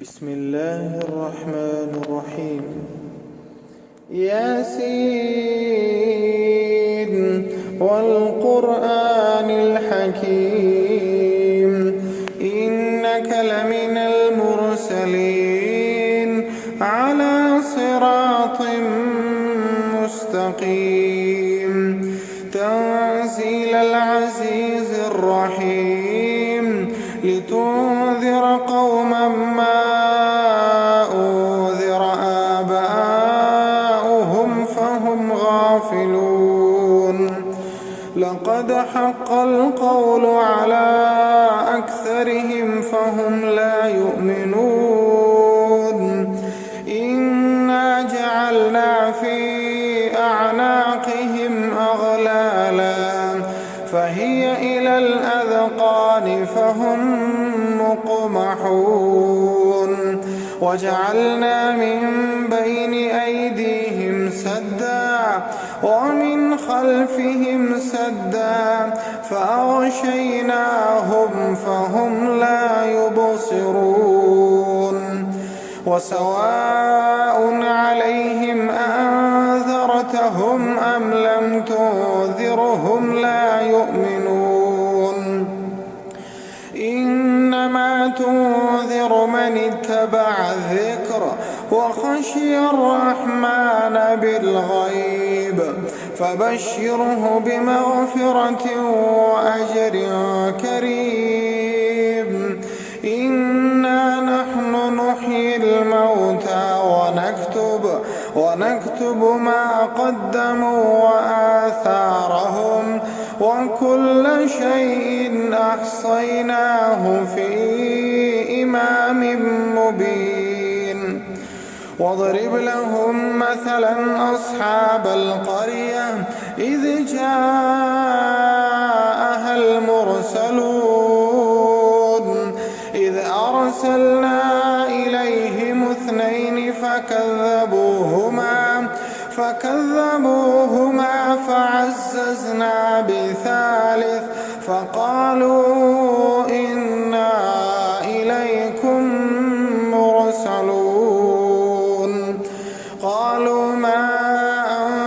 بسم الله الرحمن الرحيم. ياسين والقرآن الحكيم إنك لمن المرسلين على صراط مستقيم تنزيل العزيز الرحيم لتنذر قوما ما أنذر آباؤهم فهم غافلون لقد حق القول على أكثرهم فهم لا يؤمنون إنا جعلنا في أعناقهم أغلالا فهي إلى الأذقان فهم مقمحون وجعلنا من بين أيديهم سدا ومن خلفهم سدا فأغشيناهم فهم لا يبصرون وسواء عليهم أنذرتهم أم لم تنذرهم لا يؤمنون إنما تنذر من اتبع الذكر وخشي الرحمن بالغيب فبشره بمغفرة وأجر كريم إنا نحن نحيي الموتى ونكتب ما قدموا وآثارهم وكل شيء أحصيناه في إمام مبين واضرب لهم مثلا أصحاب القرية إذ جاءها المرسلون إذ أرسلنا إليهم 2 فكذبوهما فعززنا بثالث فقالوا إنا إليكم مرسلون قالوا ما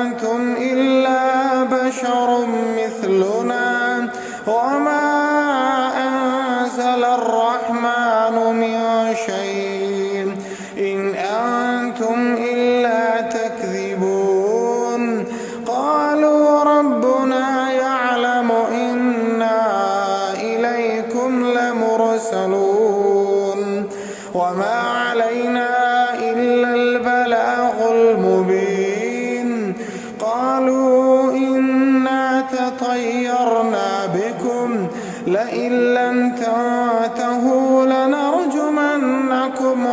أنتم إلا بشر مثلنا وما أنزل الرحمن من شيء إن أنتم إلا تكذبون قالوا ربنا يعلم إنا إليكم لمرسلون وما علينا إلا البلاغ المبين قالوا إنا تطيرنا بكم لئن لم تنتهوا لنرجمنكم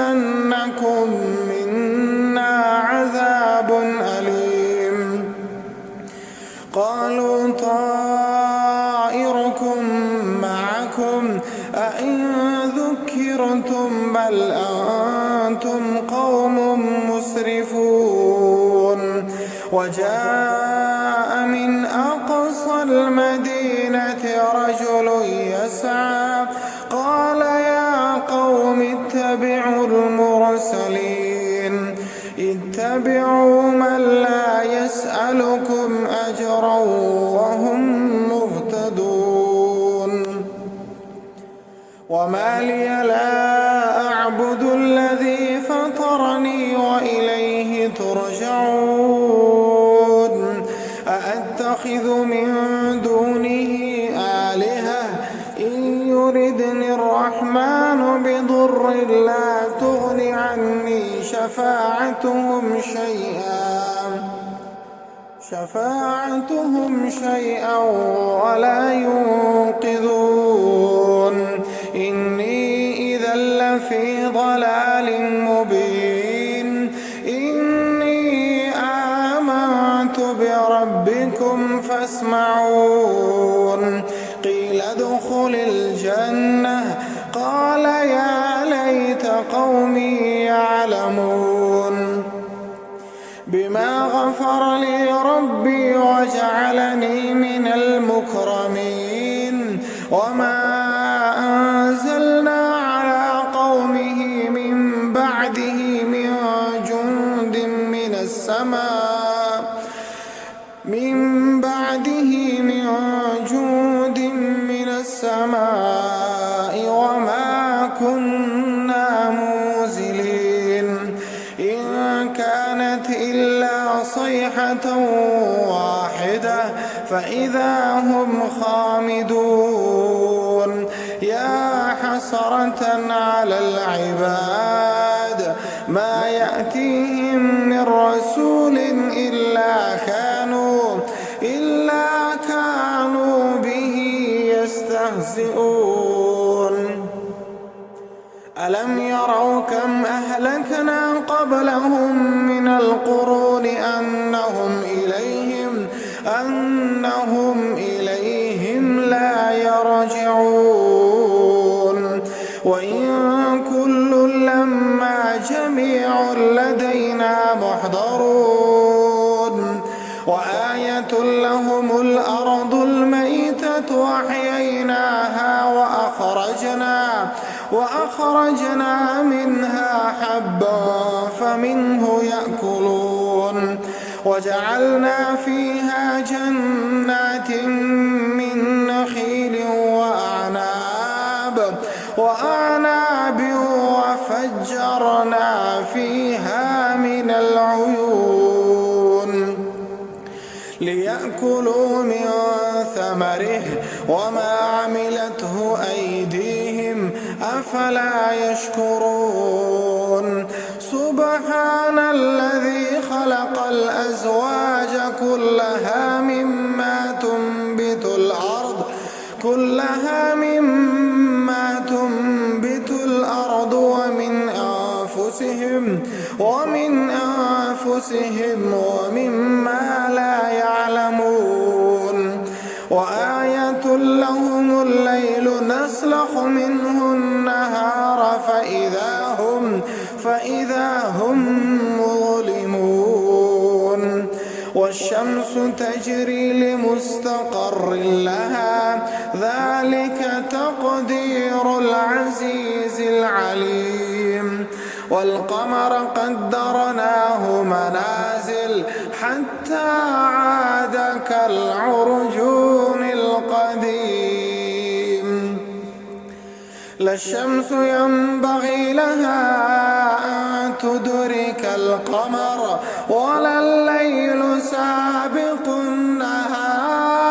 وليمسنكم منا عذاب أليم قالوا طائركم معكم أئن ذكرتم بل أنتم قوم مسرفون وجاء من أقصى المدينة رجل يسعى قال يا قوم اتبعوا المرسلين اتبعوا من لا يسألكم أجرا وهم مهتدون وما لي لا أعبد الذي فطرني وإليه ترجعون أأتخذ من دونه آلهة إن يردني الرحمن بضر لا تغن عني شفاعتهم شيئا ولا ينقذون إني إذا لفي ضلال مبين إني آمنت بربكم فاسمعون قيل ادخل الجنة قال يا ليت قومي يعلمون بما غفر لي ربي وجعلني من المكرمين وما السماء وما كنا منزلين إن كانت إلا صيحة واحدة فإذا هم خامدون يا حسرة على العباد ما يأتيهم من رسول إلا كانوا به يستهزئون ألم يروا كم أهلكنا قبلهم من القرون أنهم إليهم لا يرجعون وإن كل لما جميع لدينا محضرون وآية لهم الأرض الميتة أحييناها وأخرجنا منها حبا فمنه يأكلون وجعلنا فيها جنات من نخيل وأعناب وفجرنا فيها من العيون ليأكلوا من ثمره وما عملته أيديهم أفلا يشكرون سبحان الذي خلق الأزواج كلها مما تنبت الأرض ومن أنفسهم ومما لا يعلمون وآية لهم الليل نسلخ منه النهار فإذا هم مظلمون والشمس تجري لمستقر لها ذلك تقدير العزيز العليم والقمر قدرناه منازل حتى عاد كالعرجون القديم لا الشمس ينبغي لها أن تدرك القمر ولا الليل سابق النهار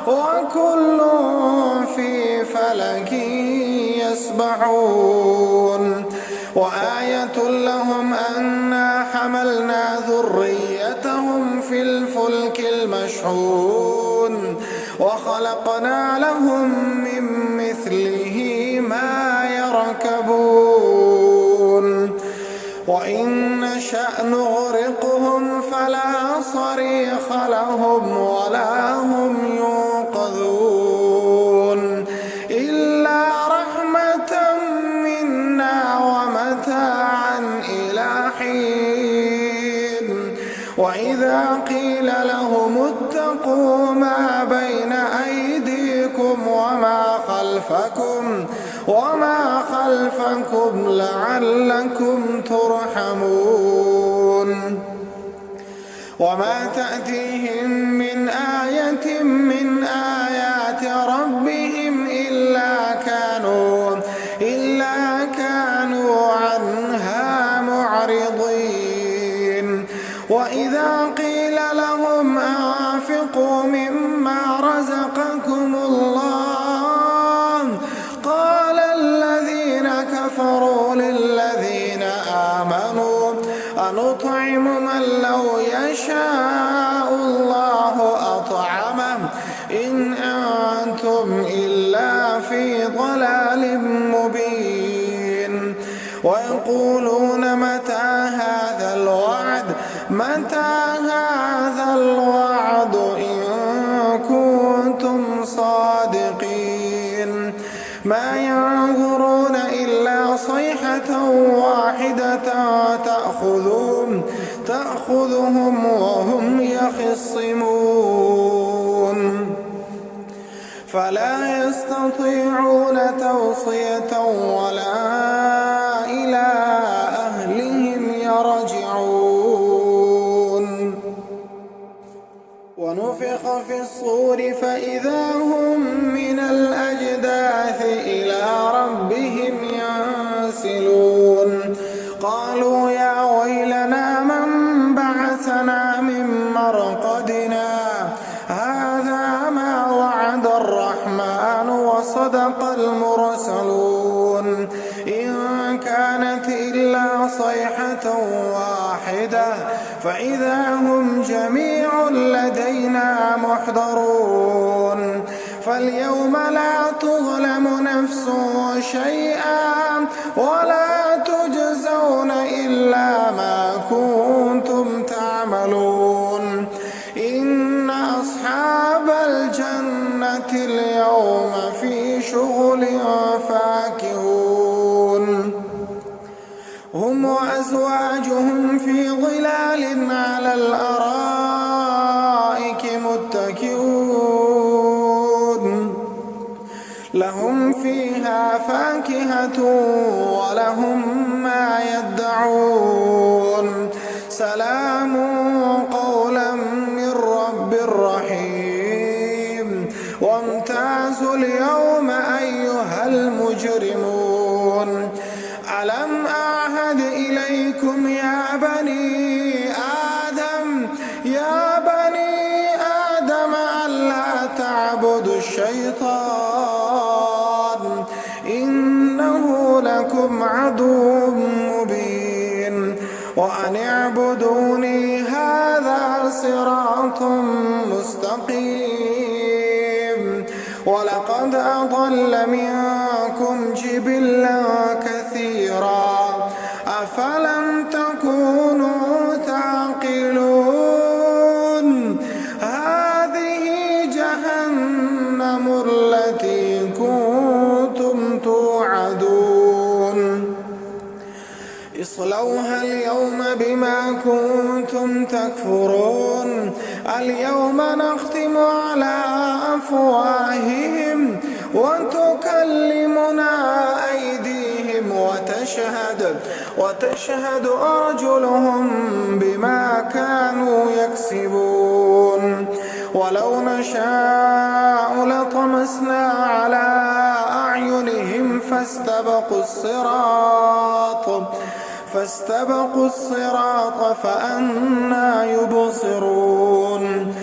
وكل في فلك يسبحون وآية لهم أنا حملنا ذريتهم في الفلك المشحون وخلقنا لهم من مثله ما يركبون وإن نشأ نغرقهم فلا صريخ لهم ولا هم ينقذون إلا رحمة منا ومتاعا إلى حين وإذا قيل لهم اتقوا ما بين أيديكم وما خلفكم لعلكم ترحمون وما تأتيهم من آية من آيات ربهم إلا كانوا عنها معرضين وإذا قيل لهم أنفقوا مما رزقكم الله قال الذين كفروا للذين آمنوا أنطعم من لو يشاء الله أطعمه إن أنتم إلا في ضلال مبين ويقولون متى هذا الوعد إن كنتم صادقين ما ينظرون إلا صيحة واحدة تأخذهم وهم يخصمون فلا يستطيعون توصية ولا إلى أهلهم يرجعون ونفخ في الصور فإذا هم من الأرض وصدق المرسلون إن كانت إلا صيحة واحدة فإذا هم جميع لدينا محضرون فاليوم لا تظلم نفس شيئا ولا تجزون إلا ما كنتم تعملون إن أصحاب الجنة اليوم في شغل فاكهون هم وأزواجهم في ظلال على الأرائك متكئون لهم فيها فاكهة ولهم ما يدعون سلام قولا من رب رحيم وامتازوا اليوم أيها المجرمون ألم أعهد إليكم يا بني آدم ألا تعبدوا الشيطان إنه لكم عدو مبين وأن اعبدوني هذا صراط مستقيم ولقد أضل منكم جبلا كثيرا أفلم تكونوا تعقلون هذه جهنم التي كنتم توعدون اصلوها اليوم بما كنتم تكفرون اليوم نختم على أفواههم وتكلمنا أيديهم وتشهد أرجلهم بما كانوا يكسبون ولو نشاء لطمسنا على أعينهم فاستبقوا الصراط فأنى يبصرون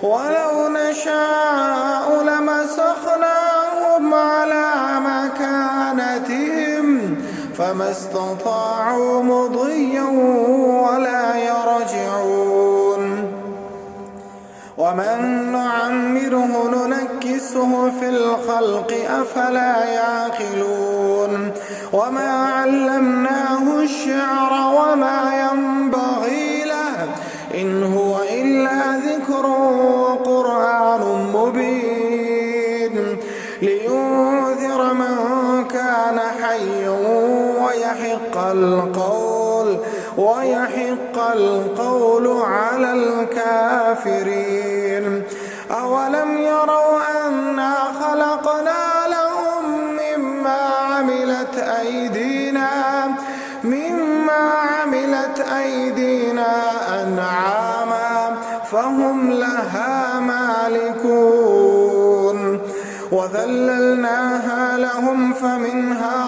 ولو نشاء لمسخناهم على مكانتهم فما استطاعوا مضيا ولا يرجعون ومن نعمره ننكسه في الخلق أفلا يعقلون وما علمناه الشعر وما ينبغي له إن هو إلا ذكر وقرآن مبين لينذر من كان حيا ويحق القول على الكافرين أولم يروا أنا خلقنا لهم مما عملت أيدينا أنعاما فهم لها مالكون وذللناها لهم فمنها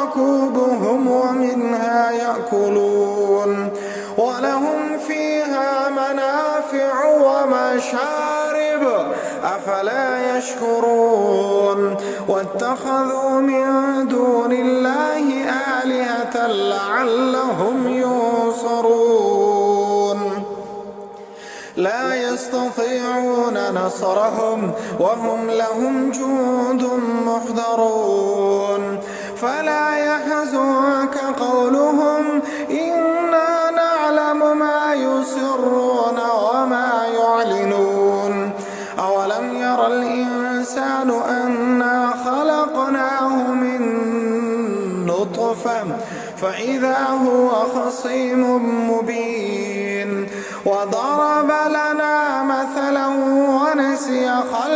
ركوبهم ومنها يأكلون ولهم فيها منافع ومشارب أفلا يشكرون واتخذوا من دون الله آلهة لعلهم ينصرون لا يستطيعون نصرهم وهم لهم جند محضرون فلا يحزنك قولهم إنا نعلم ما يسرون وما يعلنون أولم ير الإنسان أنا خلقناه من نطفة فإذا هو خصيم مبين وضرب لنا مثلا ونسي خلقه